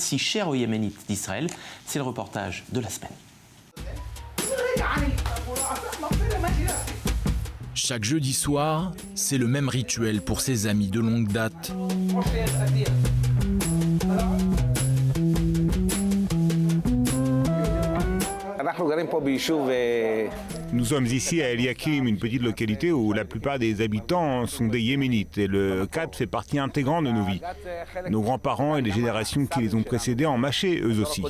Si cher aux Yéménites d'Israël, c'est le reportage de la semaine. Chaque jeudi soir, c'est le même rituel pour ses amis de longue date. Nous sommes ici à Eliakim, une petite localité où la plupart des habitants sont des Yéménites et le khat fait partie intégrante de nos vies. Nos grands-parents et les générations qui les ont précédés en mâchaient eux aussi.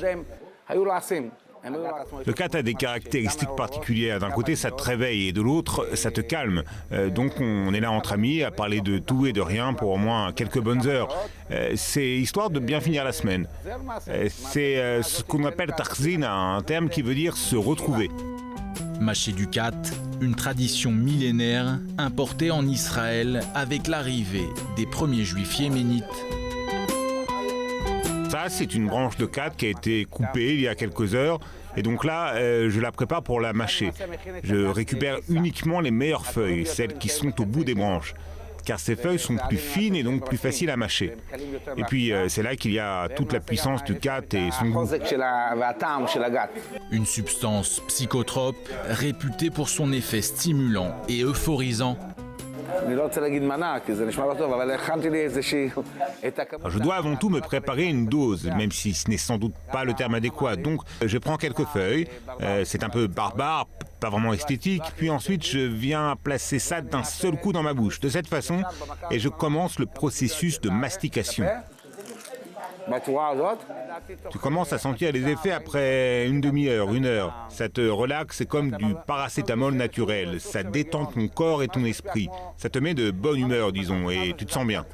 Le khat a des caractéristiques particulières. D'un côté, ça te réveille et de l'autre, ça te calme. Donc on est là entre amis à parler de tout et de rien pour au moins quelques bonnes heures. C'est histoire de bien finir la semaine. C'est ce qu'on appelle tarzin, un terme qui veut dire se retrouver. Mâcher du khat, une tradition millénaire importée en Israël avec l'arrivée des premiers juifs yéménites. Ça, c'est une branche de khat qui a été coupée il y a quelques heures. Et donc là, je la prépare pour la mâcher. Je récupère uniquement les meilleures feuilles, celles qui sont au bout des branches. Car ces feuilles sont plus fines et donc plus faciles à mâcher. Et puis, c'est là qu'il y a toute la puissance du khat et son goût. Une substance psychotrope réputée pour son effet stimulant et euphorisant. Je dois avant tout me préparer une dose, même si ce n'est sans doute pas le terme adéquat. Donc je prends quelques feuilles, c'est un peu barbare, pas vraiment esthétique, puis ensuite je viens placer ça d'un seul coup dans ma bouche, de cette façon, et je commence le processus de mastication. Tu commences à sentir les effets après une demi-heure, une heure. Ça te relaxe, c'est comme du paracétamol naturel. Ça détend ton corps et ton esprit. Ça te met de bonne humeur, disons, et tu te sens bien.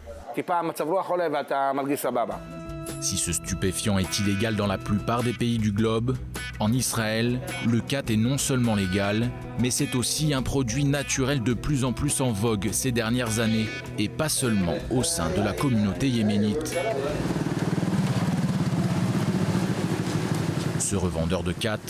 Si ce stupéfiant est illégal dans la plupart des pays du globe, en Israël, le khat est non seulement légal, mais c'est aussi un produit naturel de plus en plus en vogue ces dernières années, et pas seulement au sein de la communauté yéménite. Ce revendeur de khat